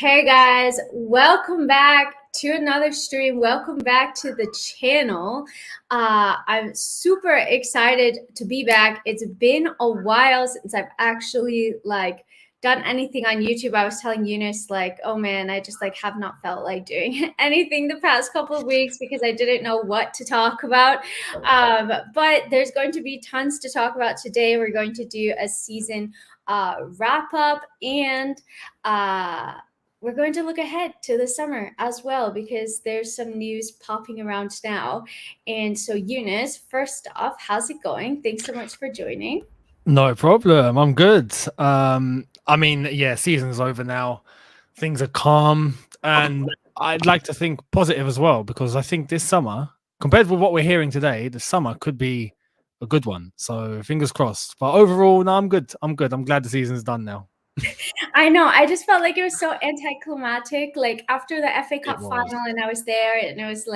Hey guys, welcome back to another stream. Welcome back to the channel. I'm super excited to be back. It's been a while since I've actually done anything on YouTube. I was telling Eunice oh man, I just have not felt like doing anything the past couple of weeks because I didn't know what to talk about. But there's going to be tons to talk about today. We're going to do a season wrap up and we're going to look ahead to the summer as well because there's some news popping around now. And so, Eunice, first off, how's it going? Thanks so much for joining. No problem. I'm good. Season's over now. Things are calm, and I'd like to think positive as well because I think this summer, compared with what we're hearing today, the summer could be a good one. So fingers crossed. But overall, no, I'm good. I'm good. I'm glad the season's done now. I know. I just felt like it was so anticlimactic. Like after the FA It Cup was. final, and I was there, and it was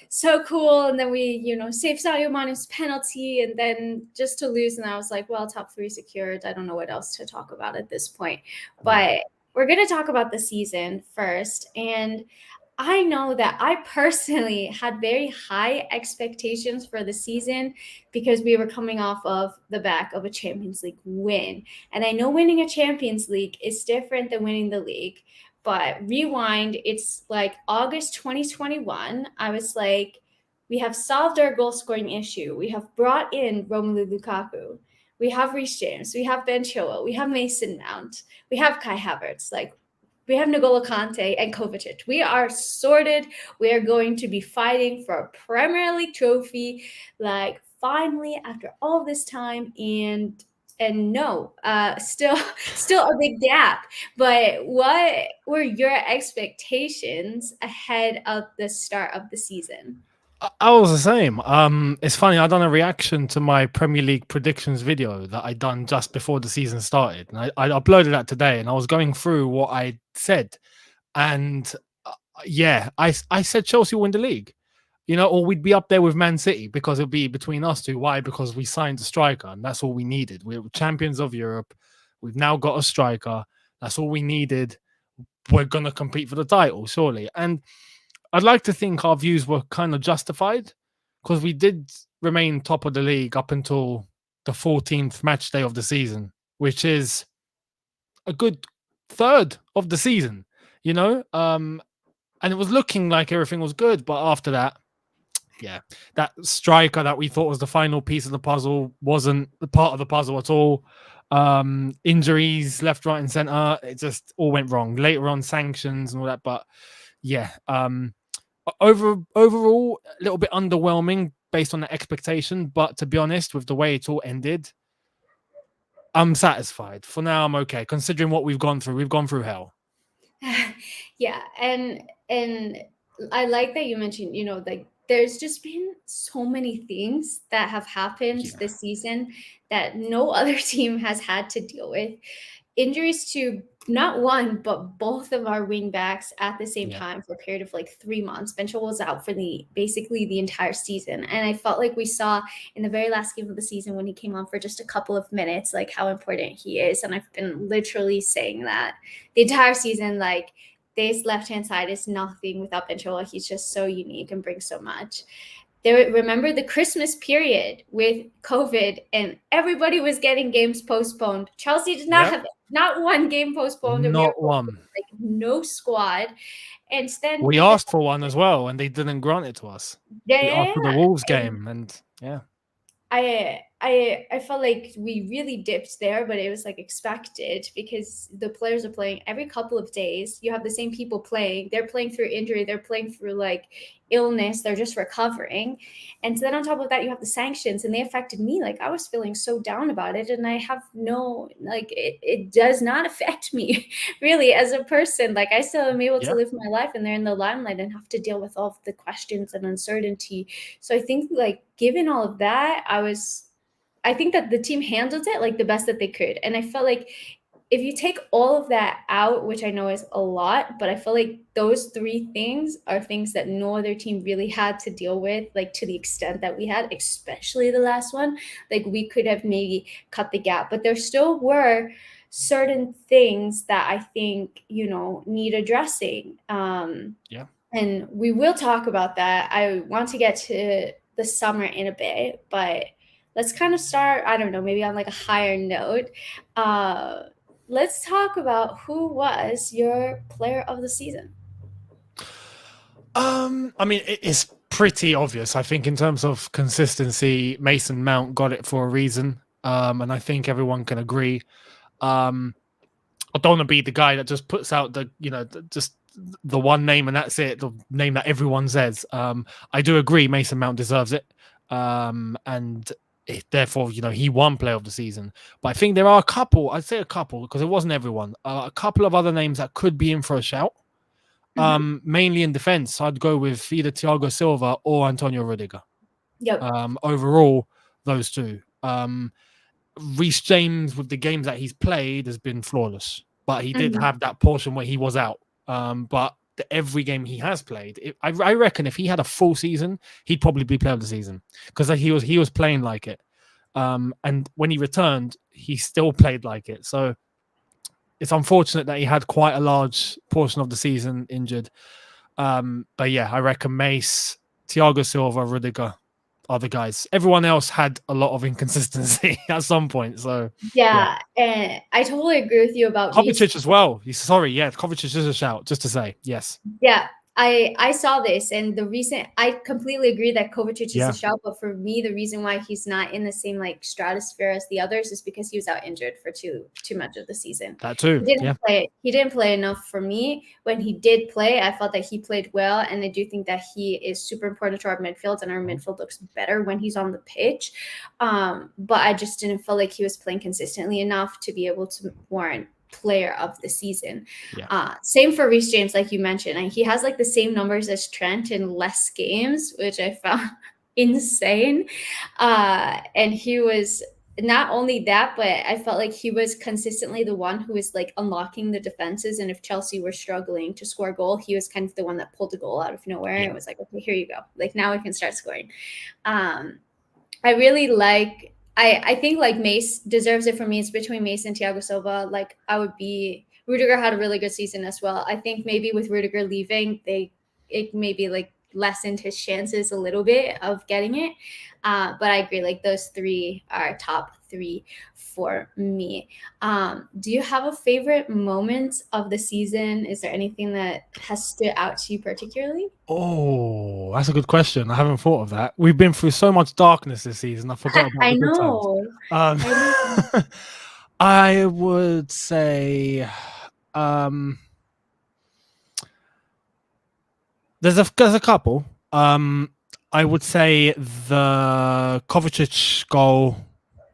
so cool. And then we, saved Sadio Mane's penalty, and then just to lose. And I was like, well, top three secured. I don't know what else to talk about at this point. Yeah. But we're going to talk about the season first. And I know that I personally had very high expectations for the season because we were coming off of the back of a Champions League win. And I know winning a Champions League is different than winning the league, but rewind, it's like August 2021. I was like, we have solved our goal scoring issue. We have brought in Romelu Lukaku. We have Reece James. We have Ben Chilwell. We have Mason Mount. We have Kai Havertz. We have N'Golo Kante and Kovacic. We are sorted. We are going to be fighting for a Premier League trophy, finally after all this time. And no, still a big gap. But what were your expectations ahead of the start of the season? I was the same. It's funny. I done a reaction to my Premier League predictions video that I done just before the season started, and I uploaded that today. And I was going through what I said, and I said Chelsea will win the league, or we'd be up there with Man City because it'd be between us two. Why? Because we signed a striker, and that's all we needed. We're champions of Europe. We've now got a striker. That's all we needed. We're gonna compete for the title, surely. And I'd like to think our views were kind of justified because we did remain top of the league up until the 14th match day of the season, which is a good third of the season, and it was looking like everything was good. But after that, yeah, that striker that we thought was the final piece of the puzzle wasn't the part of the puzzle at all. Injuries left, right, and center. It just all went wrong. Later on, sanctions and all that. But yeah, overall a little bit underwhelming based on the expectation, but to be honest, with the way it all ended, I'm satisfied. For now, I'm okay. Considering what we've gone through hell. Yeah, and I like that you mentioned, there's just been so many things that have happened Yeah. this season that no other team has had to deal with. Injuries to not one but both of our wing backs at the same Yeah. time for a period of 3 months. Ben Chilwell was out for basically the entire season, and I felt like we saw in the very last game of the season when he came on for just a couple of minutes how important he is. And I've been literally saying that the entire season, this left-hand side is nothing without Ben Chilwell. He's just so unique and brings so much. Remember the Christmas period with COVID and everybody was getting games postponed. Chelsea did not have not one game postponed, and we were Not one. no squad. And then We asked for one as well, and they didn't grant it to us. We asked yeah, for the Wolves and game, and yeah. I felt like we really dipped there, but it was expected because the players are playing every couple of days. You have the same people playing. They're playing through injury. They're playing through illness. They're just recovering. And so then on top of that, you have the sanctions, and they affected me. I was feeling so down about it, and I have no it does not affect me really as a person. I still am able to live my life, and they're in the limelight and have to deal with all of the questions and uncertainty. So I think given all of that, I think that the team handled it the best that they could. And I felt like if you take all of that out, which I know is a lot, but I feel like those three things are things that no other team really had to deal with, to the extent that we had, especially the last one. We could have maybe cut the gap, but there still were certain things that I think, need addressing. Yeah. And we will talk about that. I want to get to the summer in a bit, but let's kind of start, I don't know, maybe on like a higher note. Let's talk about who was your player of the season. I mean, it's pretty obvious. I think in terms of consistency, Mason Mount got it for a reason. And I think everyone can agree. I don't want to be the guy that just puts out just the one name and that's it, the name that everyone says. I do agree Mason Mount deserves it. And therefore, he won player of the season. But I think there are I'd say a couple, because it wasn't everyone, a couple of other names that could be in for a shout. Mainly in defense, I'd go with either Thiago Silva or Antonio Rudiger. Yep. Overall, those two. Reece James, with the games that he's played, has been flawless, but he did have that portion where he was out. But every game he has played, I reckon if he had a full season, he'd probably be player of the season, because he was playing like it. And when he returned, he still played like it. So it's unfortunate that he had quite a large portion of the season injured. But yeah, I reckon Mace, Thiago Silva, Rudiger are the guys. Everyone else had a lot of inconsistency at some point. So yeah, and I totally agree with you about Kovacic as well. Kovacic is a shout, just to say, yes. Yeah, I saw this, and I completely agree that Kovacic is a shout, but for me, the reason why he's not in the same like stratosphere as the others is because he was out injured for too much of the season. That too. He didn't play enough for me. When he did play, I felt that he played well, and I do think that he is super important to our midfield, and our midfield looks better when he's on the pitch. But I just didn't feel like he was playing consistently enough to be able to warrant player of the season. Same for Reece James, like you mentioned, and he has like the same numbers as Trent in less games, which I found insane. And he was not only that, but I felt like he was consistently the one who was like unlocking the defenses, and if Chelsea were struggling to score a goal, he was kind of the one that pulled the goal out of nowhere. It was like, okay, here you go, like now we can start scoring. I really like I think like Mace deserves it for me. It's between Mace and Thiago Silva. Like Rudiger had a really good season as well. I think maybe with Rudiger leaving, it maybe like lessened his chances a little bit of getting it. But I agree, like those three are top three for me. Do you have a favorite moment of the season? Is there anything that has stood out to you particularly? Oh, that's a good question. I haven't thought of that. We've been through so much darkness this season. I forgot about I the good know. times. I would say there's a couple. I would say the Kovacic goal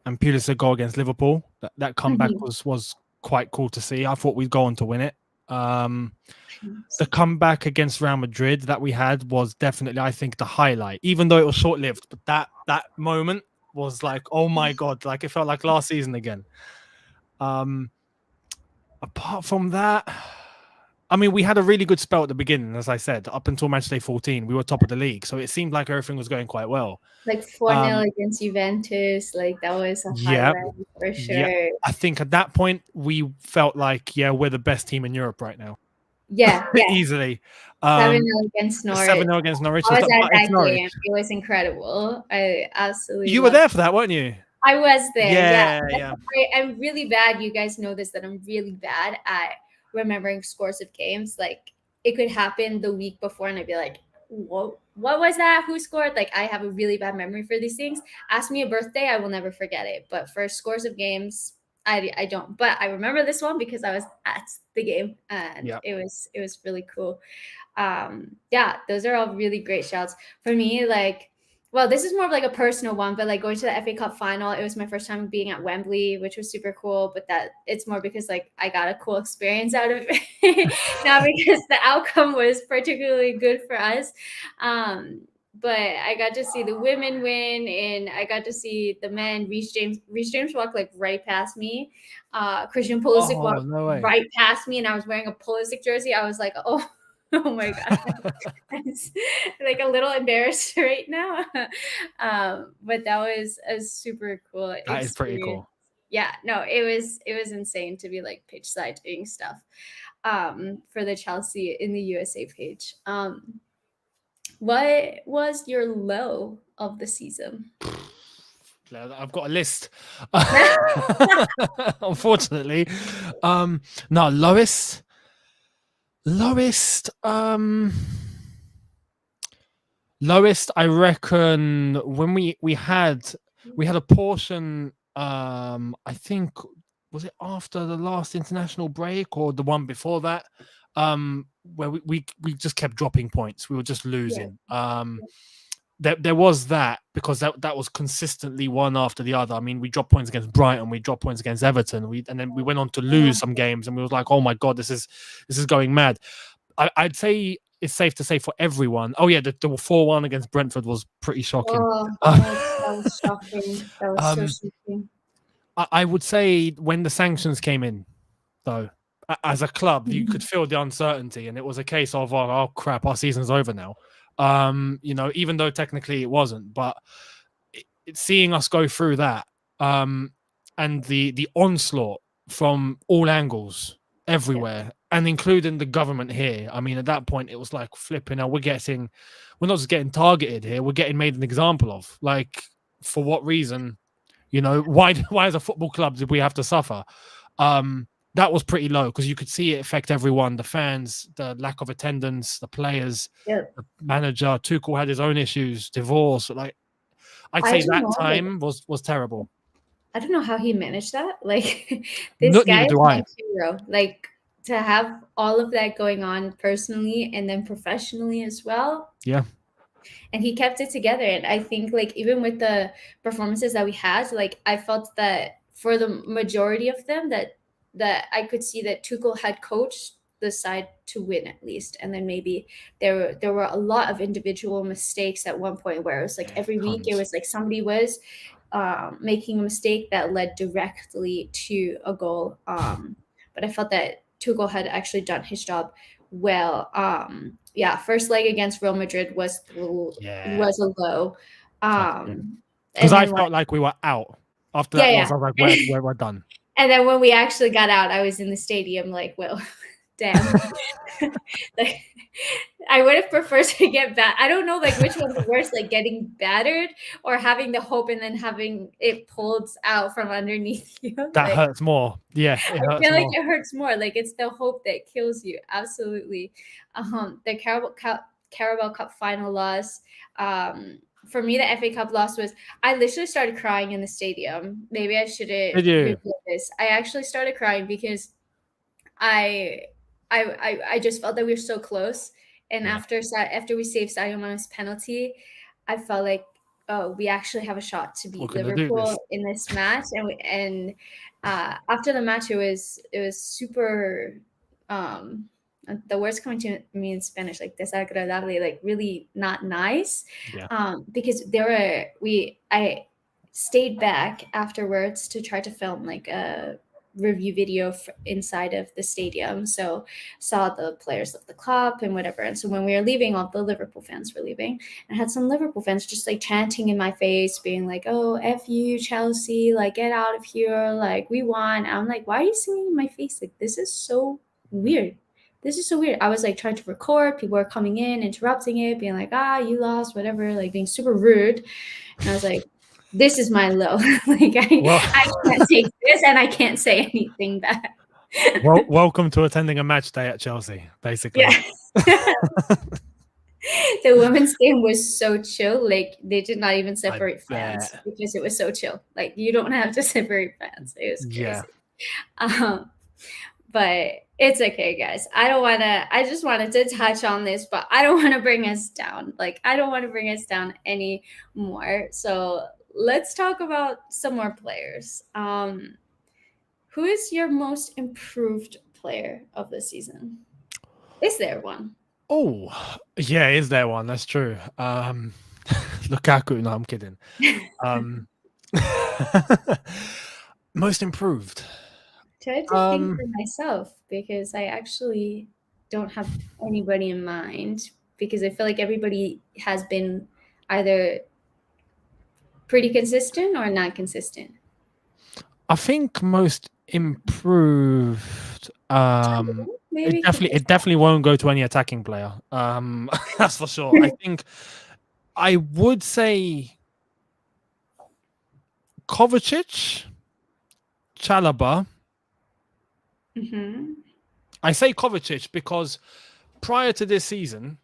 and Pulisic goal against Liverpool. That comeback was quite cool to see. I thought we'd go on to win it. The comeback against Real Madrid that we had was definitely, I think, the highlight, even though it was short-lived. But that moment was like, oh my God, like it felt like last season again. Apart from that, I mean, we had a really good spell at the beginning, as I said, up until match day 14, we were top of the league. So it seemed like everything was going quite well. Like 4-0 against Juventus, like that was a highlight for sure. Yeah. I think at that point, we felt like, we're the best team in Europe right now. Yeah. Easily. 7-0 against Norwich. 7-0 against Norwich. I was at that game. It was incredible. I absolutely You were there for that, weren't you? I was there. Yeah. I'm really bad. You guys know this, that I'm really bad at remembering scores of games. Like it could happen the week before and I'd be like, what was that? Who scored? Like I have a really bad memory for these things. Ask me a birthday, I will never forget it. But for scores of games, I don't. But I remember this one because I was at the game and it was really cool. Those are all really great shouts. For me, like, well, this is more of like a personal one, but like going to the FA Cup final, it was my first time being at Wembley, which was super cool. But that it's more because like I got a cool experience out of it, not because the outcome was particularly good for us. But I got to see the women win, and I got to see the men. Reece James walked like right past me. Christian Pulisic walked right past me, and I was wearing a Pulisic jersey. I was like, oh my God. I'm like a little embarrassed right now. But that was a super cool experience. That is pretty cool. Yeah, no, it was insane to be like pitch side doing stuff for the Chelsea in the USA page. What was your low of the season? I've got a list. Unfortunately. No, lowest, lowest, I reckon when we had a portion, I think, was it after the last international break or the one before that, where we just kept dropping points. We were just Yeah. losing. There was that, because that was consistently one after the other. I mean, we dropped points against Brighton, we dropped points against Everton, and then we went on to lose some games, and we was like, oh my god, this is going mad. I'd say it's safe to say for everyone. Oh yeah, the 4-1 against Brentford was pretty shocking. Oh, that was shocking. That was so Um, shocking. I would say when the sanctions came in, though, as a club, you could feel the uncertainty, and it was a case of, oh crap, our season's over now. Even though technically it wasn't, but seeing us go through that, and the onslaught from all angles, everywhere, and including the government here. I mean, at that point, it was like, flipping out. We're not just getting targeted here, we're getting made an example of. Like, for what reason? Why as a football club did we have to suffer? That was pretty low, because you could see it affect everyone: the fans, the lack of attendance, the players, Yeah. the manager. Tuchel had his own issues, divorce. Like, I'd I say don't that know. time was terrible. I don't know how he managed that. Like, this Not guy neither is do my I. hero. Like, to have all of that going on personally and then professionally as well. Yeah. And he kept it together. And I think, like, even with the performances that we had, like, I felt that for the majority of them, that I could see that Tuchel had coached the side to win at least. And then maybe there were a lot of individual mistakes at one point, where it was like every week it Tons. was like somebody was making a mistake that led directly to a goal. But I felt that Tuchel had actually done his job well. Yeah, first leg against Real Madrid was Yeah. a low. Because And I then felt like we were out after yeah, that loss. yeah. I was like, we're done. And then when we actually got out, I was in the stadium like, well, damn. Like, I would have preferred to get bad. I don't know, like, which one's worse, like getting battered or having the hope and then having it pulled out from underneath you. That Like, hurts more. Yeah, it I hurts feel like more. it hurts more. Like, it's the hope that kills you. Absolutely. The Carabao Cup final loss. For me, the FA Cup loss was, I literally started crying in the stadium. Maybe I shouldn't Did you? reveal this. I actually started crying because I I just felt that we were so close. And Yeah. after we saved Sadio Mane's penalty, I felt like, oh, we actually have a shot to We're beat gonna do this. Liverpool in this match. After the match, it was super. Um, the words coming to me in Spanish, like desagradable, like really not nice. Yeah. Because I stayed back afterwards to try to film like a review video inside of the stadium. So saw the players of the club and whatever. And so when we were leaving, all the Liverpool fans were leaving. And I had some Liverpool fans just like chanting in my face, being like, "Oh, F you, Chelsea, like get out of here, like we won." I'm like, why are you singing in my face? Like, this is so weird. This is so weird. I was like trying to record, people were coming in, interrupting it, being like, you lost, whatever, like being super rude. And I was like, this is my low. Like, Well, I can't take this and I can't say anything back. welcome to attending a match day at Chelsea, basically. Yeah. The women's game was so chill. Like, they did not even separate fans because it was so chill. Like, you don't have to separate fans. It was crazy. Yeah. But it's okay, guys. I just wanted to touch on this, but I don't want to bring us down. Like, I don't want to bring us down anymore. So let's talk about some more players. Who is your most improved player of the season? Is there one? Oh, yeah, is there one? That's true. Lukaku. No, I'm kidding. Most improved. Try to think for myself, because I actually don't have anybody in mind, because I feel like everybody has been either pretty consistent or not consistent. I think most improved. Maybe It definitely won't go to any attacking player. That's for sure. I think I would say Kovacic, Chalobah. Mm-hmm. I say Kovacic because prior to this season,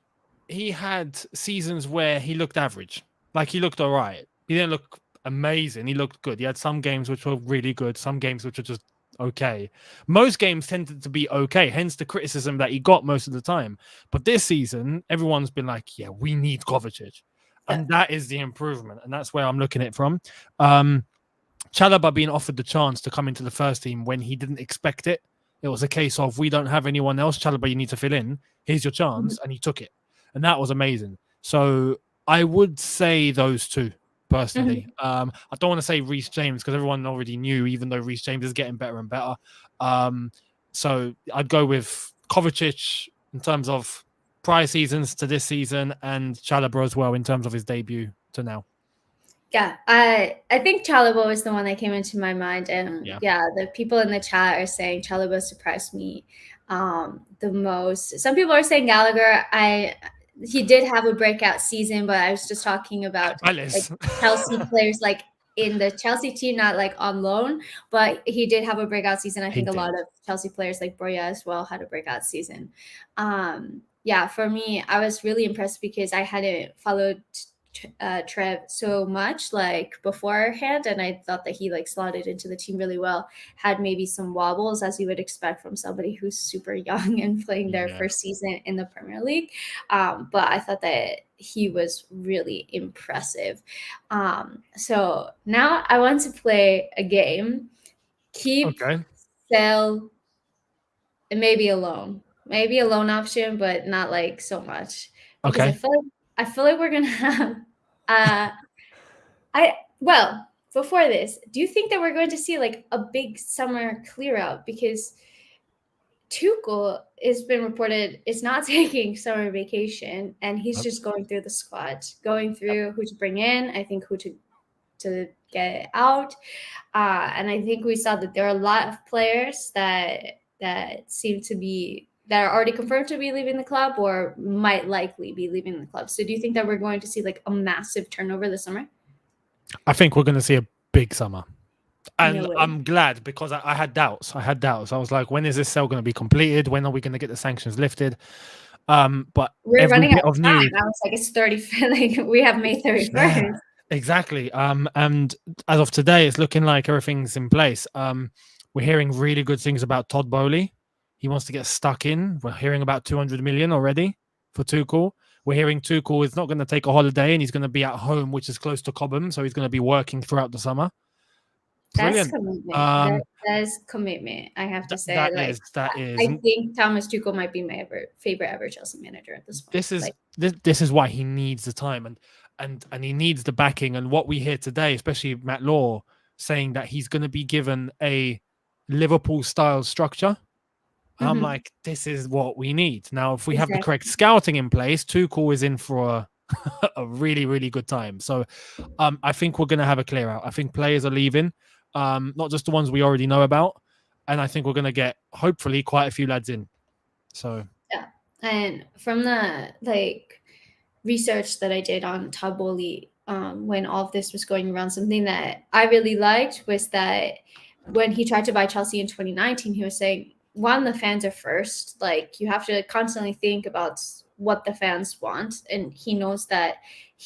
he had seasons where he looked average. Like he looked all right. He didn't look amazing. He looked good. He had some games which were really good, some games which were just okay. Most games tended to be okay, hence the criticism that he got most of the time. But this season, everyone's been like, yeah, we need Kovacic. And that is the improvement. And that's where I'm looking at it from. Chalobah being offered the chance to come into the first team when he didn't expect it. It was a case of, we don't have anyone else. Chalobah, you need to fill in. Here's your chance. And he took it. And that was amazing. So I would say those two personally. I don't want to say Reece James because everyone already knew, even though Reece James is getting better and better. So I'd go with Kovacic in terms of prior seasons to this season, and Chalobah as well in terms of his debut to now. Yeah, I think Chalobah was the one that came into my mind, and yeah, the people in the chat are saying Chalobah surprised me the most. Some people are saying Gallagher. He did have a breakout season, but I was just talking about like Chelsea players, like in the Chelsea team, not like on loan, but he did have a breakout season. I think a lot of Chelsea players like Broya as well had a breakout season. Yeah, for me, I was really impressed because I hadn't followed Trev so much like beforehand, and I thought that he like slotted into the team really well. Had maybe some wobbles, as you would expect from somebody who's super young and playing their first season in the Premier League, but I thought that he was really impressive. So now I want to play a game. Keep, sell, and maybe a loan option, but not like so much, because I feel like we're gonna have before this, do you think that we're going to see like a big summer clear out? Because Tuchel has been reported is not taking summer vacation, and he's just going through the squad, going through who to bring in, I think who to get out. And I think we saw that there are a lot of players that seem to be that are already confirmed to be leaving the club or might likely be leaving the club. So do you think that we're going to see like a massive turnover this summer? I think we're going to see a big summer. And I'm glad, because I had doubts. I was like, when is this sale going to be completed? When are we going to get the sanctions lifted? But we're running out of time. I was like, it's 30. Like we have May 31st. Yeah, exactly. And as of today, it's looking like everything's in place. We're hearing really good things about Todd Bowley. He wants to get stuck in. We're hearing about 200 million already for Tuchel. We're hearing Tuchel is not going to take a holiday and he's going to be at home, which is close to Cobham. So he's going to be working throughout the summer. Brilliant. That's commitment. That is commitment, I have to say. That is. I think Thomas Tuchel might be my favorite ever Chelsea manager at this point. This is why he needs the time and he needs the backing. And what we hear today, especially Matt Law saying that he's going to be given a Liverpool-style structure. I'm like, this is what we need. Now, if we have the correct scouting in place, Tuchel is in for a really, really good time. So I think we're going to have a clear out. I think players are leaving, not just the ones we already know about. And I think we're going to get, hopefully, quite a few lads in. So yeah. And from the research that I did on Todd Bowley, when all of this was going around, something that I really liked was that when he tried to buy Chelsea in 2019, he was saying, one, the fans are first. Like, you have to constantly think about what the fans want. And he knows that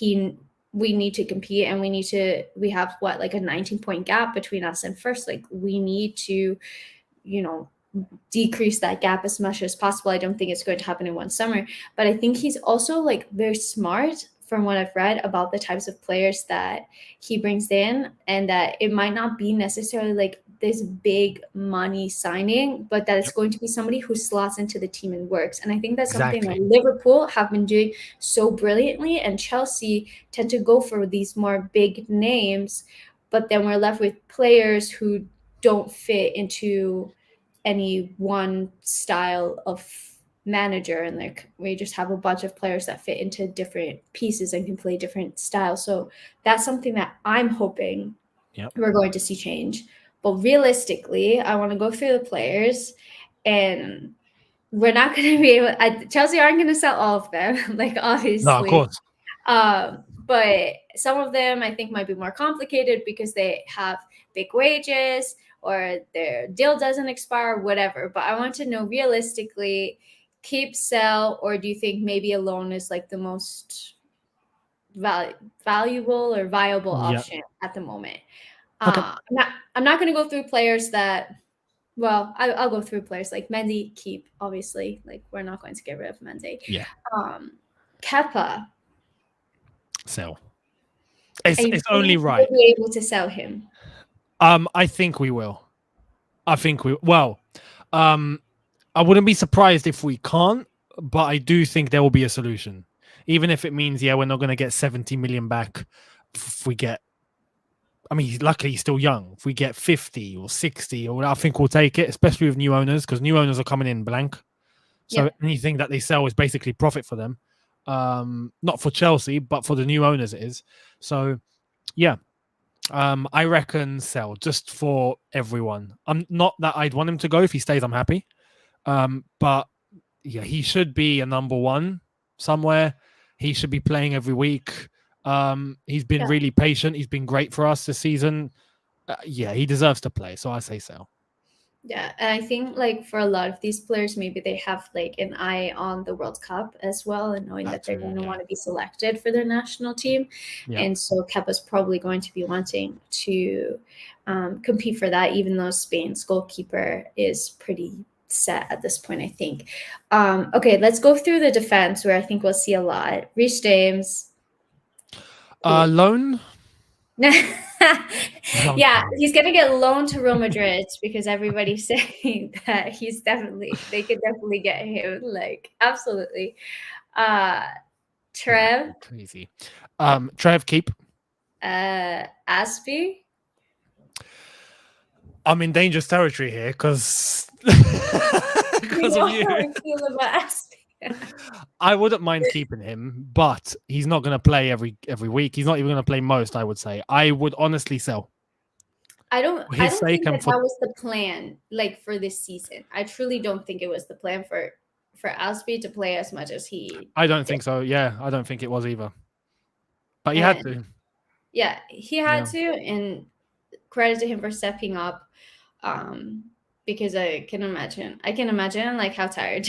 we need to compete, and we have like a 19-point gap between us and first. Like, we need to, decrease that gap as much as possible. I don't think it's going to happen in one summer, but I think he's also like very smart, from what I've read, about the types of players that he brings in, and that it might not be necessarily like this big money signing, but that it's going to be somebody who slots into the team and works. And I think that's something that Liverpool have been doing so brilliantly, and Chelsea tend to go for these more big names, but then we're left with players who don't fit into any one style of manager, and like we just have a bunch of players that fit into different pieces and can play different styles. So that's something that I'm hoping we're going to see change. But realistically, I want to go through the players, and we're not going to be able. Chelsea aren't going to sell all of them, like No, of obviously. course. But some of them I think might be more complicated because they have big wages or their deal doesn't expire, whatever. But I want to know realistically, keep, sell, or do you think maybe a loan is like the most valuable or viable Yeah. option at the moment? Okay. I'm not going to go through players that. Well, I'll go through players like Mendy, keep, obviously. Like, we're not going to get rid of Mendy. Yeah. Kepa. Sell. I It's think only we'll right. be able to sell him. I think we will. I wouldn't be surprised if we can't, but I do think there will be a solution. Even if it means, we're not going to get 70 million back. If we get, I mean, luckily he's still young. If we get 50 or 60, or I think we'll take it, especially with new owners, because new owners are coming in blank. So anything that they sell is basically profit for them. Not for Chelsea, but for the new owners it is. So, yeah. I reckon sell just for everyone. I'm not that I'd want him to go. If he stays, I'm happy. But yeah, he should be a number one somewhere. He should be playing every week. He's been really patient. He's been great for us this season. He deserves to play. So I say sell. Yeah, and I think like for a lot of these players, maybe they have like an eye on the World Cup as well, and knowing that they're going to want to be selected for their national team. Yeah. And so Kepa's probably going to be wanting to compete for that, even though Spain's goalkeeper is pretty set at this point, I think. Okay, let's go through the defense where I think we'll see a lot. Reece James. Loan? Yeah, he's gonna get loaned to Real Madrid because everybody's saying that they could definitely get him. Like, absolutely. Trev. Crazy. Trev, keep. Aspie. I'm in dangerous territory here because of you. How I feel about Aspie. I wouldn't mind keeping him, but he's not going to play every week. He's not even going to play most, I would say. I would honestly sell. I don't think that was the plan, like, for this season. I truly don't think it was the plan for Aspie to play as much as he I don't think so. Yeah, I don't think it was either. But he had to. Yeah, he had to, and credit to him for stepping up. Because I can imagine like how tiring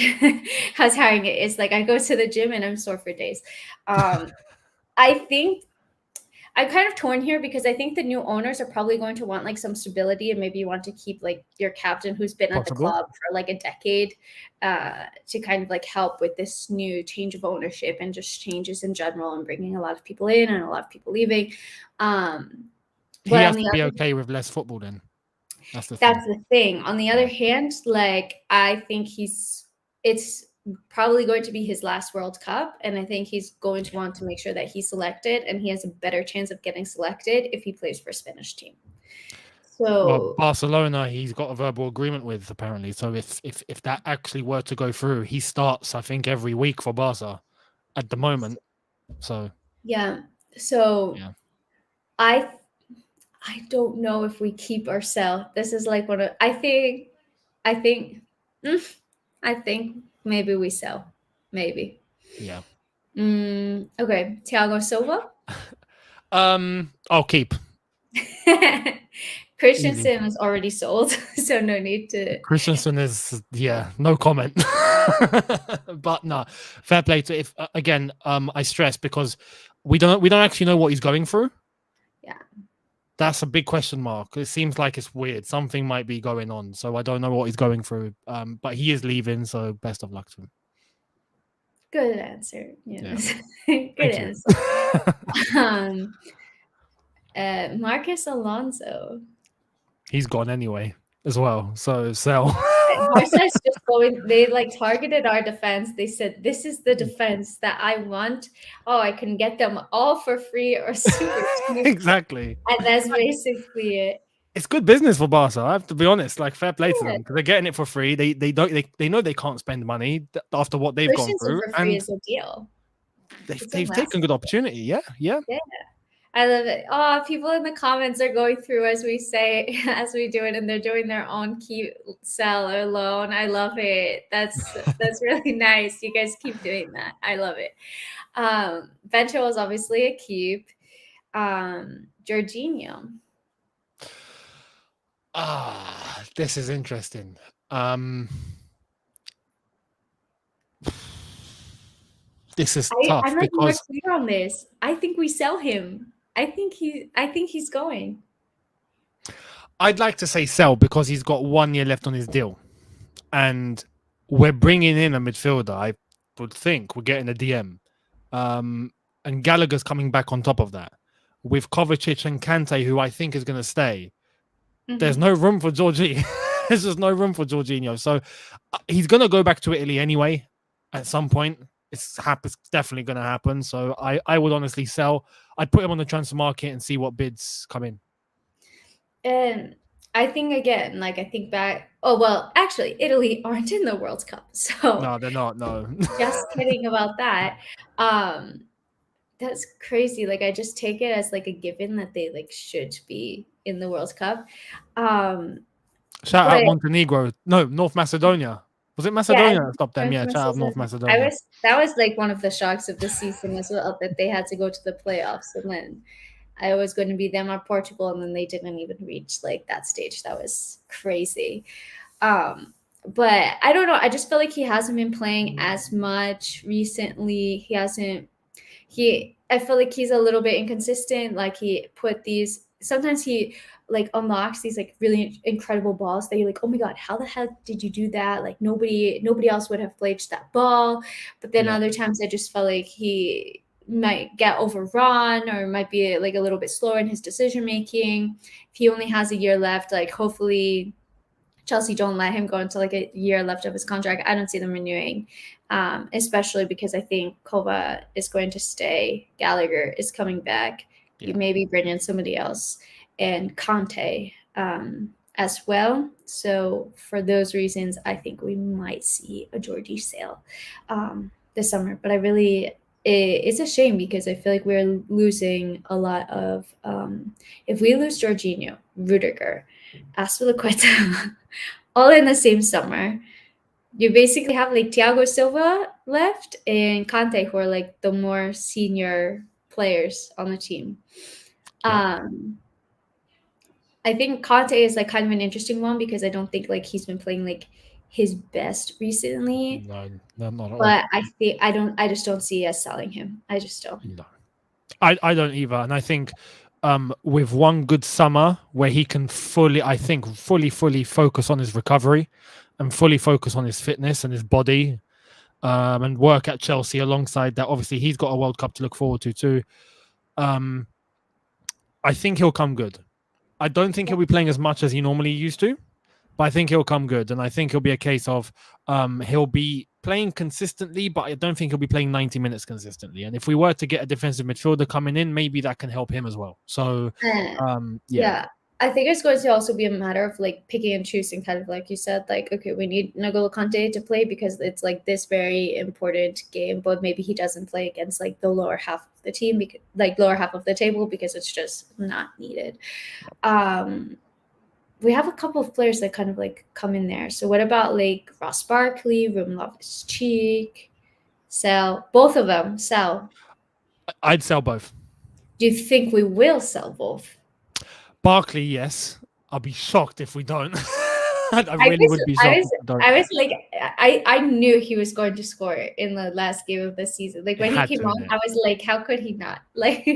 it is. Like, I go to the gym and I'm sore for days. I think I'm kind of torn here because I think the new owners are probably going to want like some stability, and maybe you want to keep like your captain who's been at the club for like a decade to kind of like help with this new change of ownership and just changes in general and bringing a lot of people in and a lot of people leaving. He has to be okay with less football then. That's the thing. On the other hand, like, I think it's probably going to be his last World Cup, and I think he's going to want to make sure that he's selected, and he has a better chance of getting selected if he plays for Spanish team. So Barcelona, he's got a verbal agreement with, apparently. So if that actually were to go through, he starts, I think, every week for Barca at the moment. So I don't know if we keep or sell. This is like one of I think maybe we sell. Maybe. Yeah. Okay. Thiago Silva. I'll keep. Christensen is already sold, so no need to. Christensen is no comment. But no, fair play to if again. I stress because we don't actually know what he's going through. Yeah. That's a big question mark. It seems like it's weird. Something might be going on. So I don't know what he's going through. But he is leaving, so best of luck to him. Good answer. Yes. Yeah. Good answer. Marcus Alonso. He's gone anyway as well. So sell. Barca's just going. They like targeted our defense. They said, "This is the defense that I want. Oh, I can get them all for free or super cheap." Exactly. And that's basically it. It's good business for Barca. I have to be honest. Like, fair play to them because they're getting it for free. They know they can't spend money after what they've gone through. For free is a deal. They've taken good opportunity. Yeah. I love it. Oh, people in the comments are going through as we say, as we do it, and they're doing their own keep, sell, or loan. I love it. That's really nice. You guys keep doing that. I love it. Bento is obviously a keep. Jorginho. This is interesting. This is tough I'm like more because clear on this. I think we sell him. I think he's going. I'd like to say sell because he's got 1 year left on his deal, and we're bringing in a midfielder. I would think we're getting a DM, and Gallagher's coming back on top of that with Kovacic and Kante, who I think is going to stay. There's no room for Georgie. There's just no room for Jorginho. So he's going to go back to Italy anyway at some point. It's definitely going to happen. So I would honestly sell. I'd put him on the transfer market and see what bids come in. And I think again, like I think back. Oh well, actually, Italy aren't in the World Cup, so No, they're not. No, just kidding about that. That's crazy. Like I just take it as like a given that they like should be in the World Cup. Shout out Montenegro. No, North Macedonia. Was it Macedonia that stopped them? Yeah, shout out North Macedonia. That was like one of the shocks of the season as well, that they had to go to the playoffs, and then I was going to be them or Portugal, and then they didn't even reach like that stage. That was crazy. But I don't know. I just feel like he hasn't been playing as much recently. I feel like he's a little bit inconsistent. Like sometimes he like unlocks these like really incredible balls that you're like, oh my God, how the heck did you do that? Like nobody else would have played that ball. But then other times I just felt like he might get overrun or might be like a little bit slower in his decision making. If he only has a year left, like hopefully Chelsea don't let him go until like a year left of his contract. I don't see them renewing, especially because I think Kova is going to stay. Gallagher is coming back. You maybe bring in somebody else, and Conte as well. So for those reasons, I think we might see a Georgie sale this summer. But it's a shame because I feel like we're losing a lot of. If we lose Jorginho, Rudiger, Aspilicueta, all in the same summer, you basically have like Thiago Silva left and Kante, who are like the more senior players on the team. I think Kante is like kind of an interesting one because I don't think like he's been playing like his best recently. No, not at all. But I just don't see us selling him. I just don't. No, I don't either. And I think with one good summer where he can fully focus on his recovery and fully focus on his fitness and his body, and work at Chelsea alongside that. Obviously, he's got a World Cup to look forward to too. I think he'll come good. I don't think he'll be playing as much as he normally used to, but I think he'll come good. And I think it'll be a case of he'll be playing consistently, but I don't think he'll be playing 90 minutes consistently. And if we were to get a defensive midfielder coming in, maybe that can help him as well. So, yeah. I think it's going to also be a matter of like picking and choosing, kind of like you said, like, okay, we need N'Golo Kante to play because it's like this very important game, but maybe he doesn't play against like the lower half of the team, because like lower half of the table, because it's just not needed. We have a couple of players that kind of like come in there. So what about like Ross Barkley, Ruben Loftus-Cheek, sell both of them? Sell. I'd sell both. Do you think we will sell both? Barkley, yes. I'll be shocked if we don't. I really would be shocked. I was like, I knew he was going to score in the last game of the season. Like when he came on, I was like, how could he not? Like,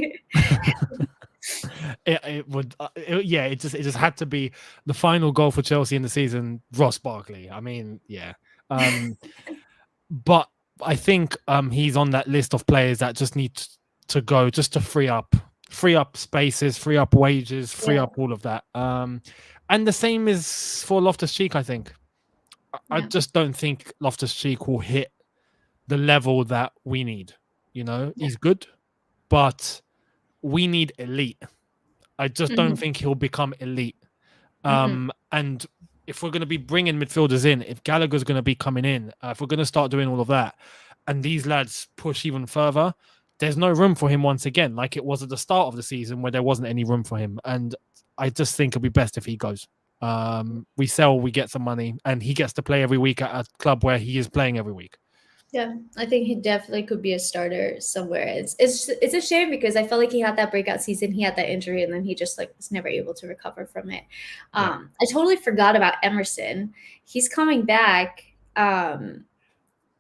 it would, it just had to be the final goal for Chelsea in the season. Ross Barkley. I mean, yeah. But I think he's on that list of players that just need to go just to free up spaces, free up wages, free up all of that. And the same is for Loftus-Cheek, I think. I just don't think Loftus-Cheek will hit the level that we need. You know, he's good, but we need elite. I just don't think he'll become elite. And if we're going to be bringing midfielders in, if Gallagher's going to be coming in, if we're going to start doing all of that, and these lads push even further, there's no room for him once again, like it was at the start of the season where there wasn't any room for him. And I just think it'll be best if he goes. We sell, we get some money, and he gets to play every week at a club where he is playing every week. Yeah, I think he definitely could be a starter somewhere. It's a shame because I felt like he had that breakout season, he had that injury, and then he just like was never able to recover from it. Yeah. I totally forgot about Emerson. He's coming back.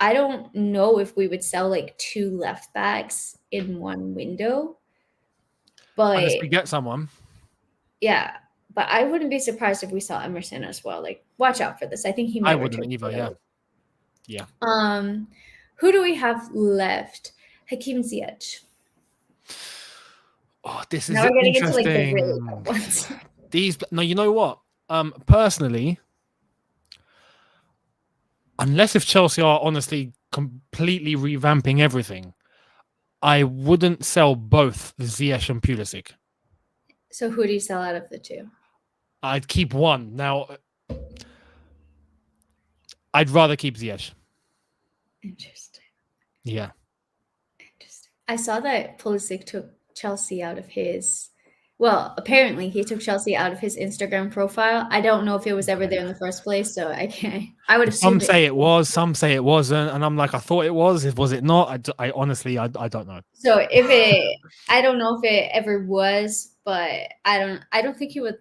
I don't know if we would sell like 2 left backs in one window, but Unless we get someone. yeah, but I wouldn't be surprised if we saw Emerson as well. Like, watch out for this. I think he might I wouldn't return either. to Yeah. those. Yeah. Who do we have left? Hakim Ziyech. Oh, this is Now we're getting into like the interesting. really tough ones. No, you know what? Personally, unless if Chelsea are honestly completely revamping everything, I wouldn't sell both Ziyech and Pulisic. So who do you sell out of the two? I'd keep one. Now, I'd rather keep Ziyech. Interesting. Yeah. Interesting. I saw that Pulisic took Chelsea out of his. Well, apparently he took Chelsea out of his Instagram profile. I don't know if it was ever there in the first place, so I can't. I would assume Some say it was, some say it wasn't, and I'm like, I thought it was. Was it not? I honestly, I don't know. So I don't know if it ever was, but I don't think he would.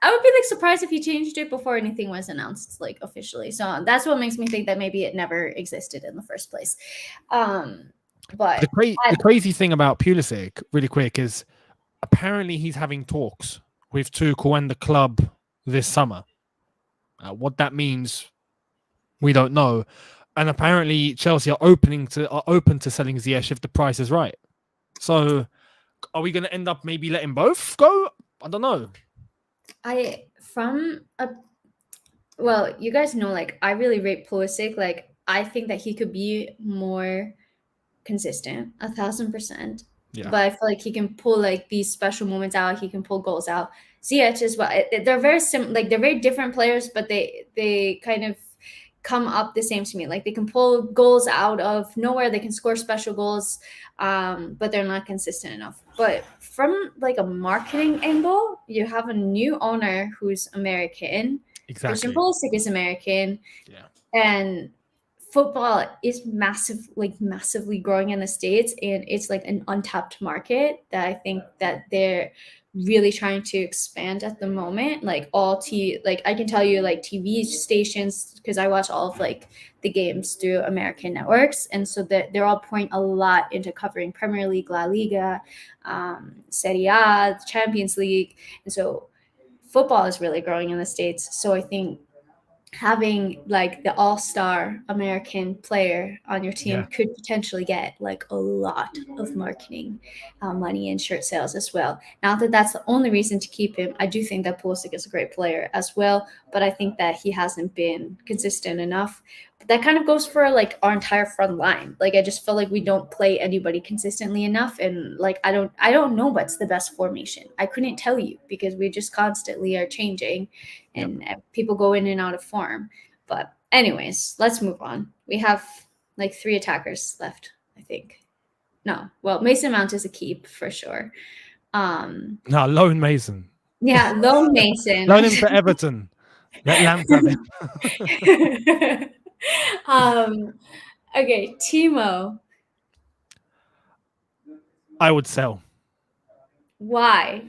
I would be like surprised if he changed it before anything was announced like officially. So that's what makes me think that maybe it never existed in the first place. But the crazy thing about Pulisic, really quick, is apparently he's having talks with Tuchel and the club this summer. What that means, we don't know. And apparently Chelsea are open to selling Ziyech if the price is right. So are we going to end up maybe letting both go? I don't know. Well, you guys know, like, I really rate Pulisic. Like, I think that he could be more consistent, 1,000%. Yeah. But I feel like he can pull like these special moments out. He can pull goals out. Ziyech as well. They're very like they're very different players, but they kind of come up the same to me. Like they can pull goals out of nowhere. They can score special goals, but they're not consistent enough. But from like a marketing angle, you have a new owner who's American. Exactly. Christian Pulisic is American. Yeah. And football is massively growing in the States, and it's like an untapped market that I think that they're really trying to expand at the moment. Like I can tell you like TV stations, because I watch all of like the games through American networks, and so they're all pouring a lot into covering Premier League, La Liga, Serie A, Champions League, and so football is really growing in the States. So I think having like the all-star American player on your team could potentially get like a lot of marketing money and shirt sales as well. Not that that's the only reason to keep him. I do think that Pulisic is a great player as well, but I think that he hasn't been consistent enough. But that kind of goes for like our entire front line. Like I just feel like we don't play anybody consistently enough, and like I don't know what's the best formation. I couldn't tell you because we just constantly are changing, and people go in and out of form. But anyways, let's move on. We have like 3 attackers left, I think. No, well, Mason Mount is a keep for sure. No, loan Mason. Yeah, loan Mason. Loan him to Everton. Let Lamp have him. Okay, Timo. I would sell. Why?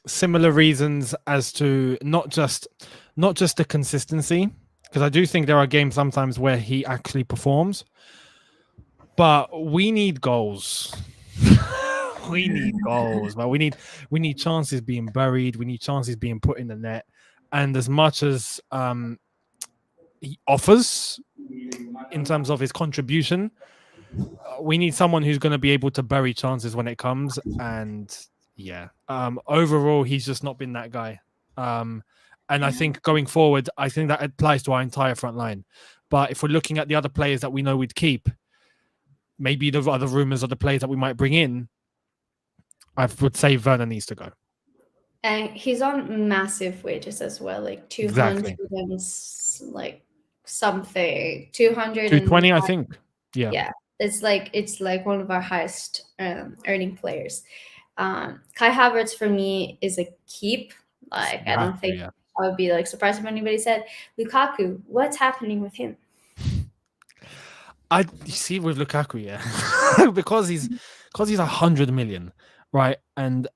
Similar reasons as to not just the consistency, because I do think there are games sometimes where he actually performs, but we need goals. We need goals, but we need chances being buried. We need chances being put in the net. And as much as he offers in terms of his contribution, we need someone who's going to be able to bury chances when it comes. And overall, he's just not been that guy. And I think going forward, I think that applies to our entire front line. But if we're looking at the other players that we know we'd keep, maybe the other rumors of the players that we might bring in, I would say Werner needs to go. And he's on massive wages as well, like 200 and like something, 200 220, I think. Yeah. Yeah, it's like one of our highest earning players. Kai Havertz for me is a keep. Like, You I have don't to, think yeah. I would be like surprised if anybody said Lukaku. What's happening with him? You see with Lukaku, yeah, because he's 100 million, right? And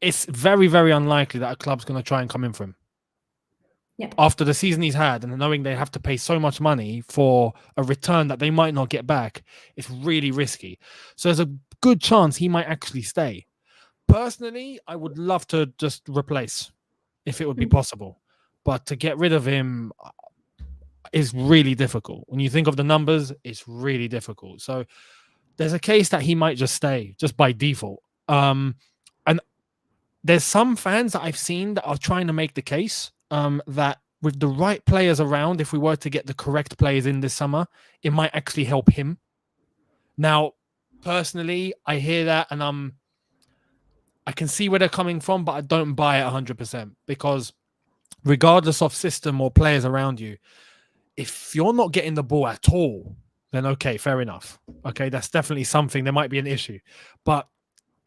it's very, very unlikely that a club's going to try and come in for him. Yeah. After the season he's had, and knowing they have to pay so much money for a return that they might not get back, it's really risky. So there's a good chance he might actually stay. Personally, I would love to just replace if it would be Mm. possible, but to get rid of him is really difficult. When you think of the numbers, it's really difficult. So there's a case that he might just stay just by default. And there's some fans that I've seen that are trying to make the case that with the right players around, if we were to get the correct players in this summer, it might actually help him. Now, personally, I hear that and I can see where they're coming from, but I don't buy it 100% because regardless of system or players around you, if you're not getting the ball at all, then okay, fair enough. Okay, that's definitely something. There might be an issue, but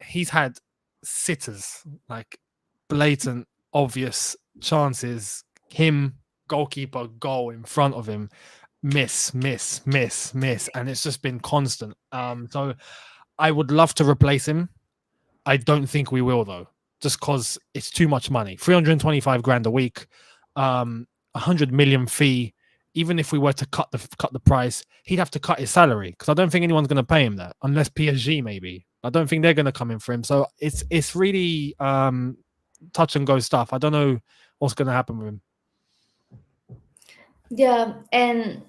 he's had sitters, like blatant, obvious chances. Him, goalkeeper, goal in front of him, miss, miss, miss, miss, and it's just been constant. So I would love to replace him. I don't think we will though, just because it's too much money. 325 grand a week, 100 million fee. Even if we were to cut the price, he'd have to cut his salary because I don't think anyone's going to pay him that unless PSG maybe. I don't think they're going to come in for him. So it's really touch and go stuff. I don't know what's going to happen with him. Yeah, and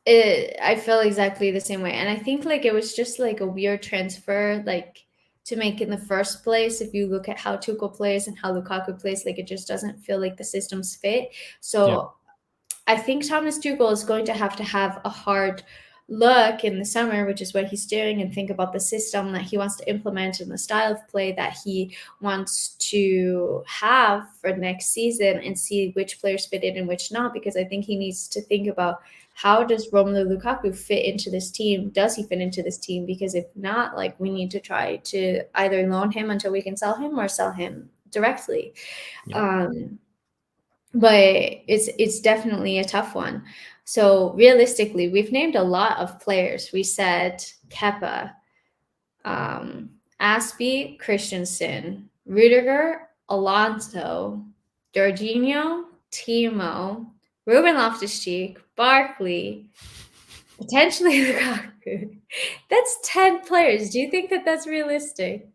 I feel exactly the same way. And I think like it was just like a weird transfer, like to make in the first place. If you look at how Tuchel plays and how Lukaku plays, like it just doesn't feel like the systems fit. Yeah. So I think Thomas Tuchel is going to have a hard look in the summer, which is what he's doing, and think about the system that he wants to implement and the style of play that he wants to have for next season and see which players fit in and which not. Because I think he needs to think about how does Romelu Lukaku fit into this team? Does he fit into this team? Because if not, like we need to try to either loan him until we can sell him or sell him directly. Yeah. But it's definitely a tough one. So realistically, we've named a lot of players. We said Kepa, Aspie, Christensen, Rudiger, Alonso, Jorginho, Timo, Ruben Loftus-Cheek, Barkley, potentially Lukaku. That's 10 players. Do you think that that's realistic?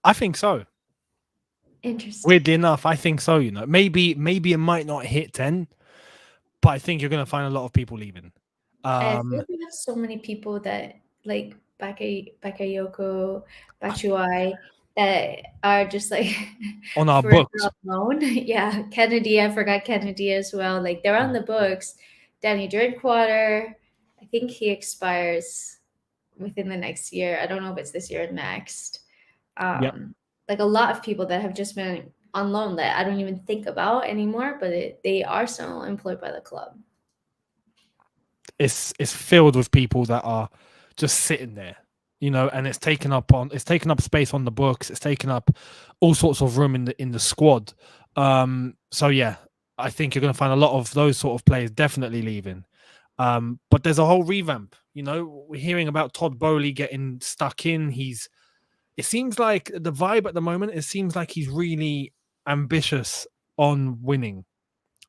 I think so. Interesting. Weirdly enough, I think so. Maybe it might not hit 10, but I think you're going to find a lot of people leaving. I feel like we have so many people that like Bakayoko, Bachuai that are just like On our forever books. alone. Yeah, Kennedy, I forgot Kennedy as well. Like they're on the books. Danny Drinkwater, I think he expires within the next year. I don't know if it's this year or next. Yep. Like a lot of people that have just been on loan that I don't even think about anymore, but they are still employed by the club. It's filled with people that are just sitting there, and it's taken up space on the books. It's taken up all sorts of room in the squad. So yeah, I think you're going to find a lot of those sort of players definitely leaving. But there's a whole revamp. We're hearing about Todd Bowley getting stuck in. It seems like the vibe at the moment. It seems like he's really ambitious on winning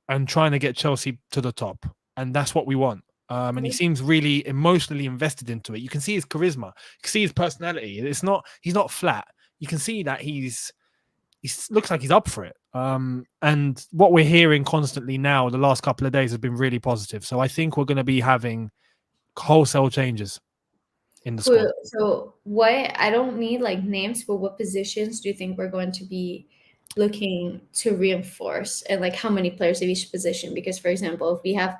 and trying to get Chelsea to the top, and that's what we want. And he seems really emotionally invested into it. You can see his charisma, you can see his personality. He's not flat. You can see that he looks like he's up for it. And what we're hearing constantly now, the last couple of days, have been really positive. So I think we're going to be having wholesale changes in the squad. So what, I don't need like names, but what positions do you think we're going to be looking to reinforce, and like how many players of each position? Because for example, if we have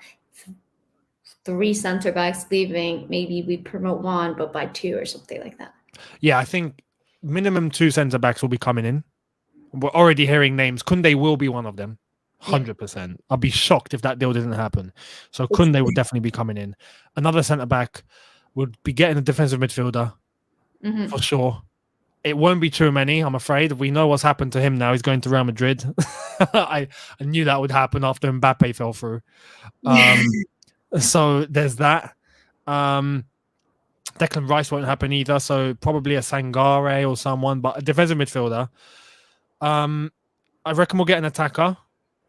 3 center backs leaving, maybe we promote one but by 2 or something like that. Yeah, I think minimum 2 centre backs will be coming in. We're already hearing names. Kunde will be one of them, 100%. I'd be shocked if that deal didn't happen. So It's, Kunde would definitely be coming in. Another centre back would be getting a defensive midfielder for sure. It won't be too many, I'm afraid. We know what's happened to him now. He's going to Real Madrid. I knew that would happen after Mbappe fell through. So there's that. Declan Rice won't happen either. So probably a Sangare or someone, but a defensive midfielder. I reckon we'll get an attacker.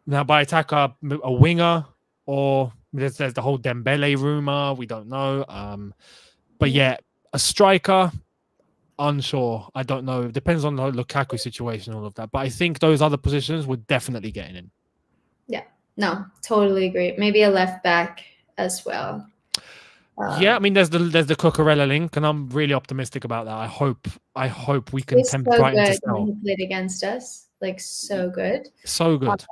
Now, by attacker, a winger, or there's the whole Dembele rumor. We don't know. But yeah, a striker. Unsure. I don't know. It depends on the Lukaku situation, all of that. But I think those other positions would definitely get in. Yeah. No, totally agree. Maybe a left back as well. Yeah, I mean, there's the Cucurella link, and I'm really optimistic about that. I hope we can tempt so Brighton to good when sell. he played against us. Like so good. So good.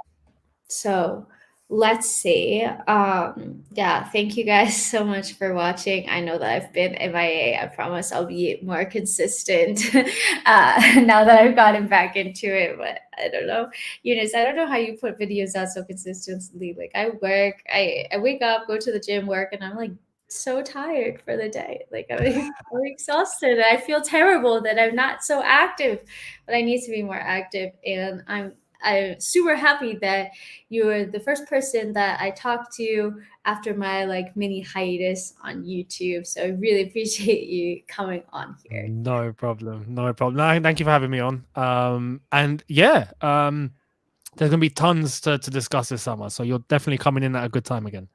So let's see. Yeah, thank you guys so much for watching. I know that I've been MIA. I promise I'll be more consistent now that I've gotten back into it. But I don't know, Eunice, I don't know how you put videos out so consistently. Like I work, I wake up, go to the gym, work, and I'm like so tired for the day. Like I'm exhausted. I feel terrible that I'm not so active, but I need to be more active. And I'm super happy that you were the first person that I talked to after my like mini hiatus on YouTube. So I really appreciate you coming on here. No problem. No problem. No, thank you for having me on. And yeah, there's gonna be tons to discuss this summer. So you're definitely coming in at a good time again.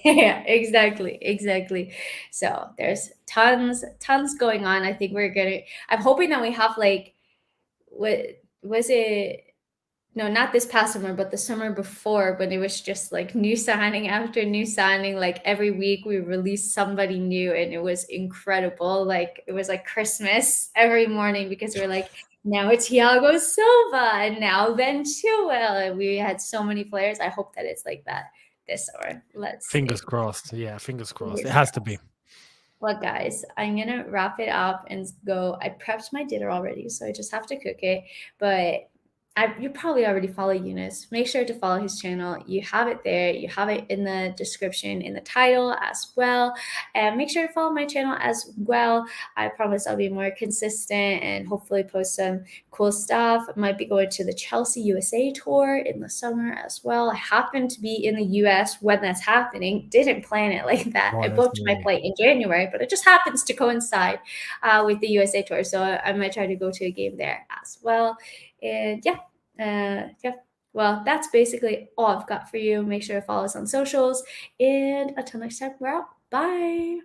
Yeah, exactly. So there's tons going on. I think I'm hoping that we have like, what was it? No, not this past summer, but the summer before, when it was just like new signing after new signing. Like every week we released somebody new, and it was incredible. Like it was like Christmas every morning, because we're like, now it's Thiago Silva, and now Ben Chilwell, and we had so many players. I hope that it's like that this summer. Let's Fingers see. crossed. Yeah, fingers crossed. Fingers It has crossed. to be. Well, guys, I'm gonna wrap it up and go. I prepped my dinner already, so I just have to cook it. But you probably already follow Eunice. Make sure to follow his channel. You have it there. You have it in the description, in the title as well. And make sure to follow my channel as well. I promise I'll be more consistent and hopefully post some cool stuff. I might be going to the Chelsea USA tour in the summer as well. I happen to be in the US when that's happening. Didn't plan it like that. I booked my flight in January, but it just happens to coincide with the USA tour. So I might try to go to a game there as well. And yeah, well, that's basically all I've got for you. Make sure to follow us on socials, and until next time, we're out. Bye.